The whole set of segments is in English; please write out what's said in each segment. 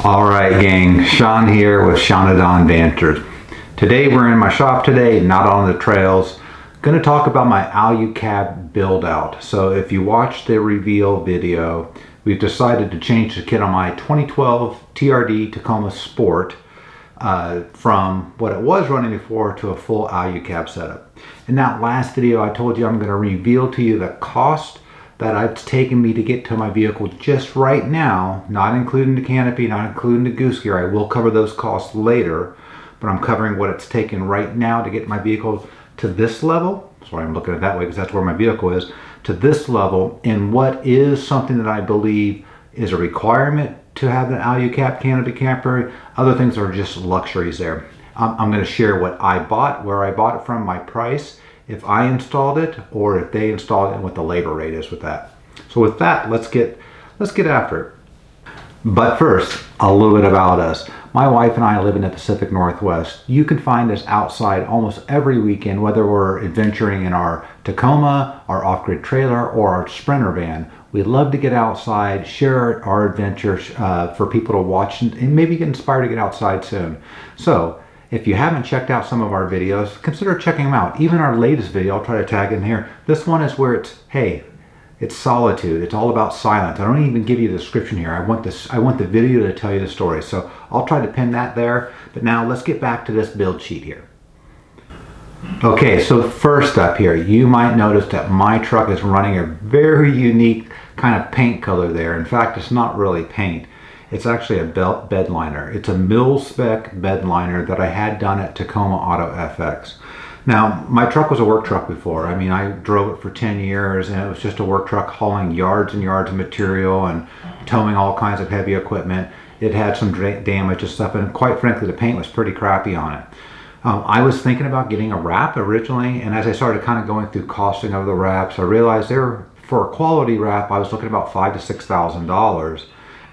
Alright gang, Sean here with Shaunadon Banters. Today we're in my shop today, not on the trails. Going to talk about my AluCab build out. So if you watched the reveal video, we've decided to change the kit on my 2012 TRD Tacoma Sport from what it was running before to a full AluCab setup. In that last video I told you I'm going to reveal to you the cost that it's taken me to get to my vehicle just right now, not including the canopy, not including the goose gear. I will cover those costs later, but I'm covering what it's taken right now to get my vehicle to this level. Sorry, I'm looking at it that way because that's where my vehicle is, to this level, and what is something that I believe is a requirement to have an AluCab Canopy Camper. Other things are just luxuries there. I'm going to share what I bought, where I bought it from, my price, if I installed it or if they installed it, and what the labor rate is with that. So with that, let's get after it. But first, a little bit about us. My wife and I live in the Pacific Northwest. You can find us outside almost every weekend, whether we're adventuring in our Tacoma, our off-grid trailer, or our Sprinter van. We love to get outside, share our adventures for people to watch, and maybe get inspired to get outside soon. So if you haven't checked out some of our videos, consider checking them out. Even our latest video, I'll try to tag in here. This one is where it's, hey, it's solitude. It's all about silence. I don't even give you the description here. I want the video to tell you the story. So I'll try to pin that there. But now let's get back to this build sheet here. Okay, so first up here, you might notice that my truck is running a very unique kind of paint color there. In fact, it's not really paint. It's actually a bed liner. It's a mil-spec bed liner that I had done at Tacoma Auto FX. Now, my truck was a work truck before. I mean, I drove it for 10 years and it was just a work truck hauling yards and yards of material and towing all kinds of heavy equipment. It had some damage and stuff, and quite frankly, the paint was pretty crappy on it. I was thinking about getting a wrap originally, and as I started kind of going through costing of the wraps, I realized for a quality wrap, I was looking at about $5,000 to $6,000.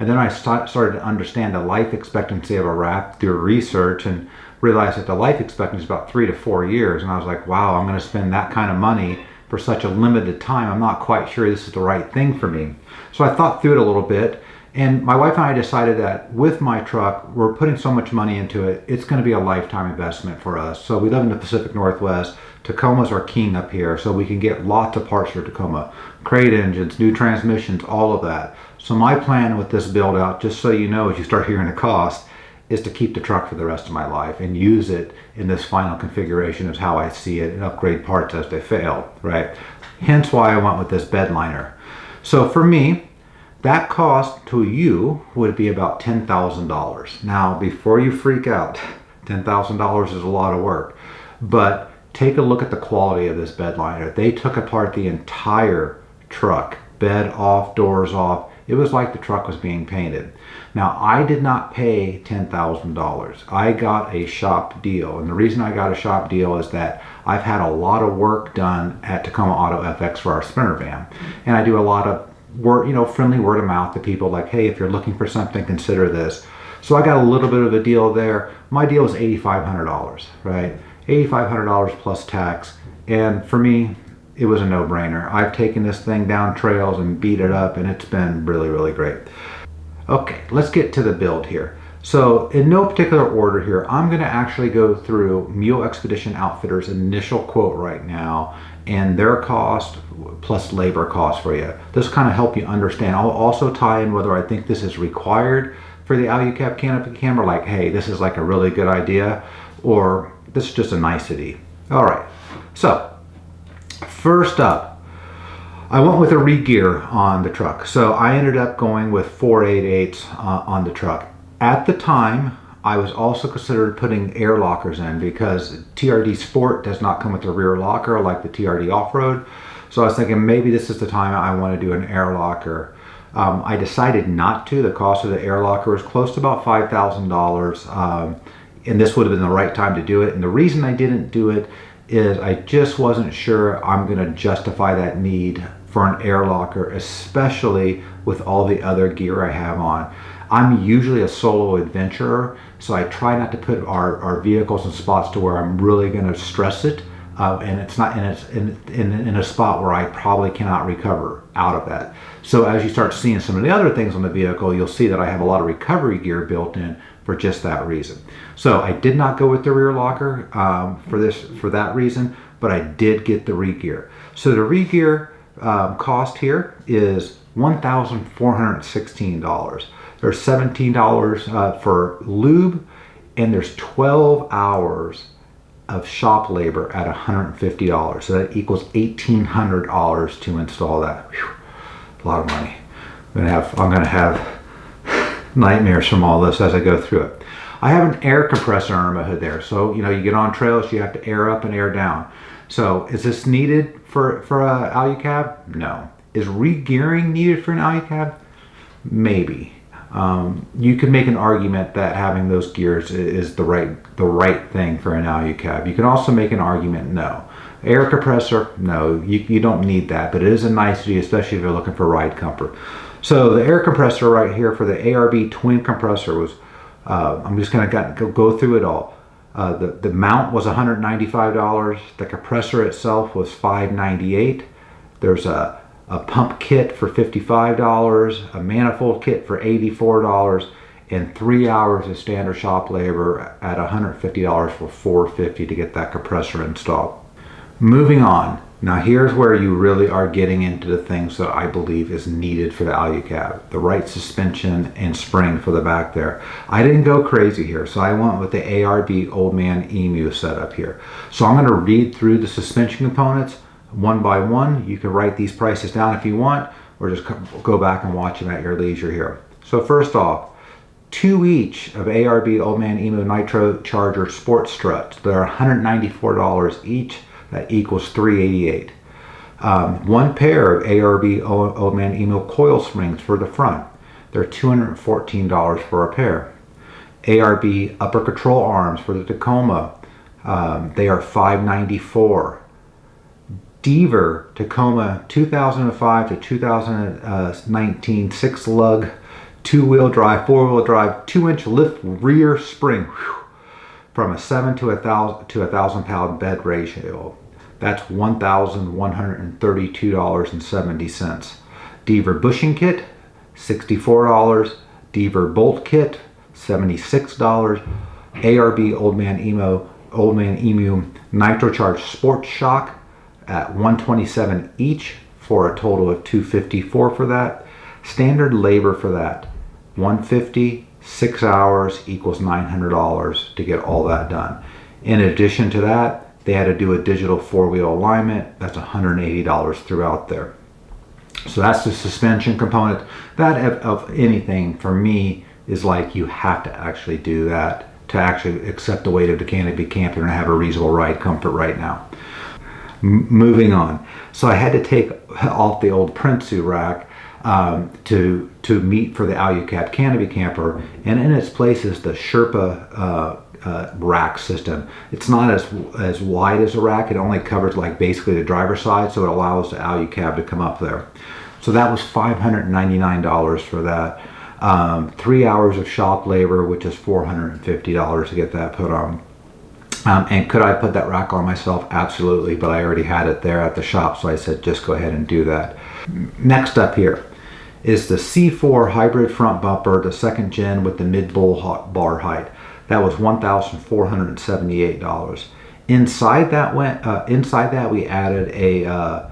And then I started to understand the life expectancy of a wrap through research and realized that the life expectancy is about 3 to 4 years. And I was like, wow, I'm going to spend that kind of money for such a limited time. I'm not quite sure this is the right thing for me. So I thought through it a little bit. And my wife and I decided that with my truck, we're putting so much money into it, it's going to be a lifetime investment for us. So we live in the Pacific Northwest. Tacoma's our king up here, so we can get lots of parts for Tacoma. Crate engines, new transmissions, all of that. So my plan with this build out, just so you know as you start hearing the cost, is to keep the truck for the rest of my life and use it in this final configuration is how I see it, and upgrade parts as they fail, right? Hence why I went with this bed liner. So for me, that cost to you would be about $10,000. Now, before you freak out, $10,000 is a lot of work, but take a look at the quality of this bed liner. They took apart the entire truck, bed off, doors off. It was like the truck was being painted. Now, I did not pay $10,000. I got a shop deal. And the reason I got a shop deal is that I've had a lot of work done at Tacoma Auto FX for our Sprinter van. And I do a lot of word, friendly word of mouth to people like, hey, if you're looking for something, consider this. So I got a little bit of a deal there. My deal is $8,500, right? $8,500 plus tax. And for me, it was a no-brainer. I've taken this thing down trails and beat it up, and it's been really, really great. Okay, let's get to the build here. So in no particular order here, I'm gonna actually go through Mule Expedition Outfitters' initial quote right now and their cost plus labor cost for you. This kind of help you understand. I'll also tie in whether I think this is required for the AluCab Canopy Camper, like, hey, this is like a really good idea, or this is just a nicety. All right, so first up, I went with a Regear on the truck. So I ended up going with 488s on the truck. At the time, I was also considered putting air lockers in because TRD Sport does not come with a rear locker like the TRD Off-Road. So I was thinking maybe this is the time I want to do an air locker. I decided not to. The cost of the air locker was close to about $5,000. And this would have been the right time to do it. And the reason I didn't do it is I just wasn't sure I'm going to justify that need for an air locker, especially with all the other gear I have on. I'm usually a solo adventurer, so I try not to put our vehicles in spots to where I'm really going to stress it. and it's not, and it's in a spot where I probably cannot recover out of that. So as you start seeing some of the other things on the vehicle, you'll see that I have a lot of recovery gear built in for just that reason. So I did not go with the rear locker for that reason, but I did get the Regear. So the Regear cost here is $1,416. There's $17 for lube, and there's 12 hours of shop labor at $150. So that equals $1,800 to install that. Whew, a lot of money. I'm gonna have nightmares from all this as I go through it. I have an air compressor under my hood there. So, you know, you get on trails, you have to air up and air down. So is this needed for a AluCab? No. Is regearing needed for an AluCab? Maybe. You could make an argument that having those gears is the right thing for an AluCab. You can also make an argument no. Air compressor, no, you don't need that, but it is a nicety, especially if you're looking for ride comfort. So the air compressor right here for the ARB twin compressor was, I'm just going to go through it all. The mount was $195. The compressor itself was $598. There's a pump kit for $55, a manifold kit for $84, and 3 hours of standard shop labor at $150 for $450 to get that compressor installed. Moving on. Now here's where you really are getting into the things that I believe is needed for the AluCab. The right suspension and spring for the back there. I didn't go crazy here, so I went with the ARB Old Man Emu setup here. So I'm going to read through the suspension components one by one. You can write these prices down if you want, or just go back and watch them at your leisure here. So first off, 2 each of ARB Old Man Emu Nitro Charger Sport Struts. They're $194 each. That equals $388. 1 pair of ARB Old Man Emu coil springs for the front. They're $214 for a pair. ARB upper control arms for the Tacoma. They are $594. Deaver Tacoma 2005 to 2019 6-lug 2-wheel drive, 4-wheel drive, 2-inch lift rear spring. Whew. From a 7 to 1,000 pound bed ratio. That's $1,132.70. Deaver bushing kit, $64. Deaver bolt kit, $76. ARB Old Man Emu Nitro Charged Sport Shock at $127 each for a total of $254 for that. Standard labor for that, $150. 6 hours equals $900 to get all that done. In addition to that, they had to do a digital 4-wheel alignment. That's $180 throughout there. So that's the suspension component. That of anything for me is like you have to actually do that to actually accept the weight of the Canopy Camper and have a reasonable ride comfort right now. Moving on. So I had to take off the old Prinsu rack to meet for the AluCab Canopy Camper, and in its place is the Sherpa Rack system. It's not as wide as a rack. It only covers like basically the driver's side, so it allows the AluCab to come up there. So that was $599 for that. 3 hours of shop labor, which is $450 to get that put on. And could I put that rack on myself? Absolutely, but I already had it there at the shop, so I said just go ahead and do that. Next up here is the C4 hybrid front bumper, the 2nd gen with the mid-bull bar height. That was $1,478. Inside that we added a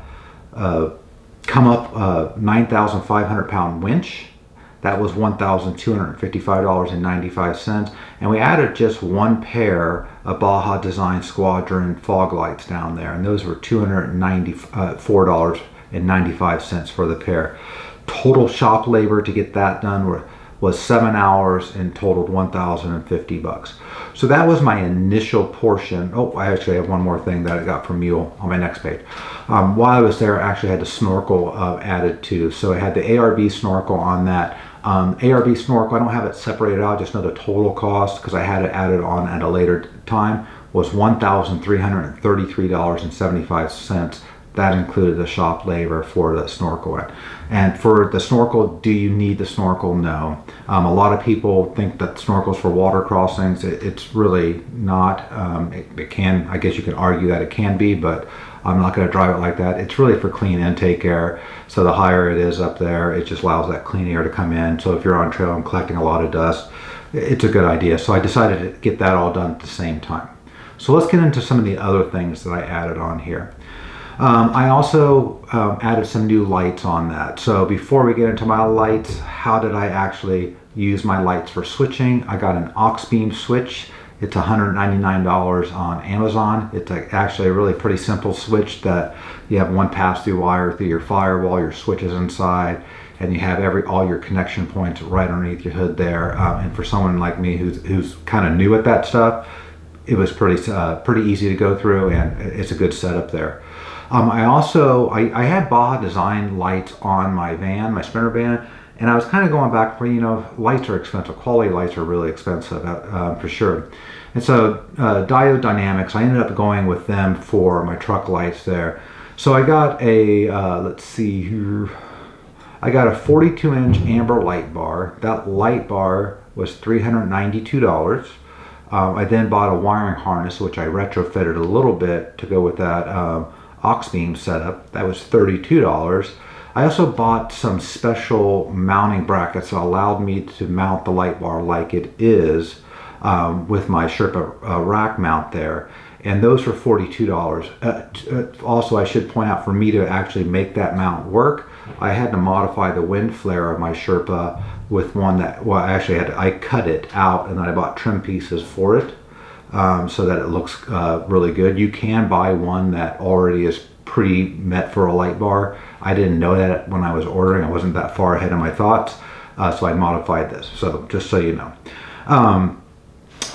come up 9,500 pound winch. That was $1,255.95, and we added just 1 pair of Baja Design Squadron fog lights down there, and those were $294.95 for the pair. Total shop labor to get that done was 7 hours and totaled $1,050. So that was my initial portion. Oh, I actually have one more thing that I got from Mule on my next page. While I was there, I actually had the Snorkel added too. So I had the ARB Snorkel on that. ARB Snorkel, I don't have it separated out, just know the total cost because I had it added on at a later time, was $1,333.75. that included the shop labor for the Snorkel. And for the Snorkel, do you need the Snorkel? No. A lot of people think that Snorkel's for water crossings. It's really not. It can, I guess you can argue that it can be, but I'm not going to drive it like that. It's really for clean intake air. So the higher it is up there, it just allows that clean air to come in. So if you're on trail and collecting a lot of dust, it's a good idea. So I decided to get that all done at the same time. So let's get into some of the other things that I added on here. I also added some new lights on that. So before we get into my lights, how did I actually use my lights for switching? I got an aux beam switch. It's $199 on Amazon. It's actually a really pretty simple switch that you have one pass-through wire through your firewall, your switch is inside, and you have all your connection points right underneath your hood there. And for someone like me who's kind of new at that stuff, it was pretty easy to go through, and it's a good setup there. I had Baja Design lights on my van, my Sprinter van, and I was kind of going back for, lights are expensive. Quality lights are really expensive for sure. And so Diode Dynamics, I ended up going with them for my truck lights there. So I got a, let's see here, I got a 42-inch amber light bar. That light bar was $392. I then bought a wiring harness, which I retrofitted a little bit to go with that aux beam setup. That was $32. I also bought some special mounting brackets that allowed me to mount the light bar like it is with my Sherpa Rack mount there. And those were $42. Also, I should point out, for me to actually make that mount work, I had to modify the wind flare of my Sherpa with one that, well, actually I cut it out and then I bought trim pieces for it so that it looks really good. You can buy one that already is pre-met for a light bar. I didn't know that when I was ordering. I wasn't that far ahead of my thoughts, so I modified this. So just so you know.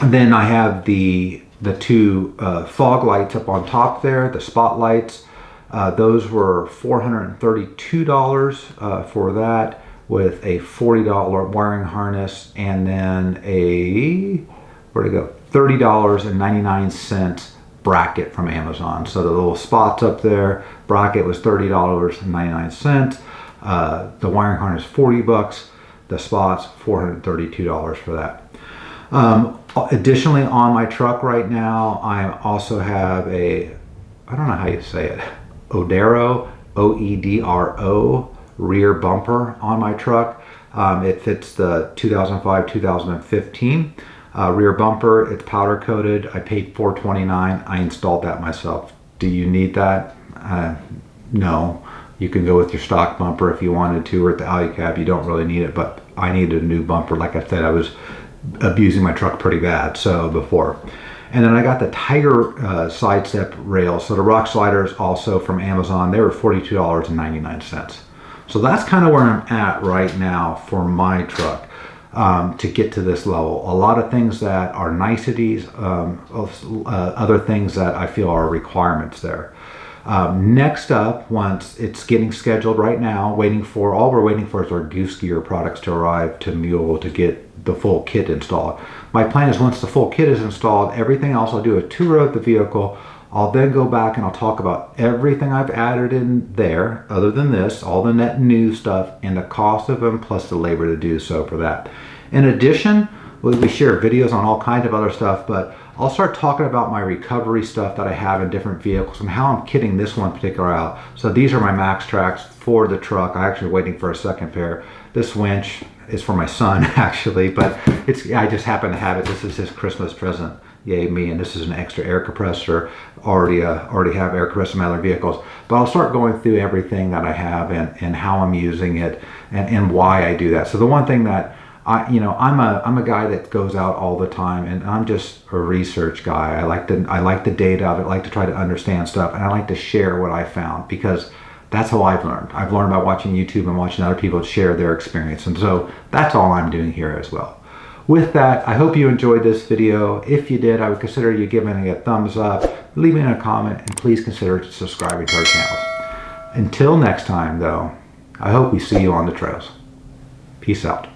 Then I have the two fog lights up on top there, the spotlights. Those were $432 for that, with a $40 wiring harness, and then a, where'd it go, $30.99 bracket from Amazon. So the little spots up there, bracket was $30.99. The wiring harness, 40 bucks. The spots, $432 for that. Additionally, on my truck right now, I also have a, I don't know how you say it, Odero, O-E-D-R-O, rear bumper on my truck. It fits the 2005-2015 rear bumper. It's powder coated. I paid $429. I installed that myself. Do you need that? No. You can go with your stock bumper if you wanted to, or at the AluCab. You don't really need it, but I needed a new bumper. Like I said, I was abusing my truck pretty bad before. And then I got the Tiger sidestep rails. So the rock sliders also from Amazon. They were $42.99. So that's kind of where I'm at right now for my truck to get to this level. A lot of things that are niceties, other things that I feel are requirements there. Next up, once it's getting scheduled right now, all we're waiting for is our Goose Gear products to arrive to Mule to get the full kit installed. My plan is, once the full kit is installed, everything else, I'll do a tour of the vehicle. I'll then go back and I'll talk about everything I've added in there, other than this, all the net new stuff, and the cost of them, plus the labor to do so for that. In addition, we share videos on all kinds of other stuff, but I'll start talking about my recovery stuff that I have in different vehicles and how I'm kitting this one particular out. So these are my Max Tracks for the truck. I'm actually waiting for a second pair. This winch is for my son, actually, but I just happen to have it. This is his Christmas present. Yay me. And this is an extra air compressor. Already have air compressor in my other vehicles. But I'll start going through everything that I have and how I'm using it and why I do that. So the one thing that I'm a guy that goes out all the time, and I'm just a research guy. I like the data of it. I like to try to understand stuff, and I like to share what I found, because that's how I've learned. I've learned by watching YouTube and watching other people share their experience, and so that's all I'm doing here as well. With that, I hope you enjoyed this video. If you did, I would consider you giving it a thumbs up, leaving a comment, and please consider subscribing to our channel. Until next time, though, I hope we see you on the trails. Peace out.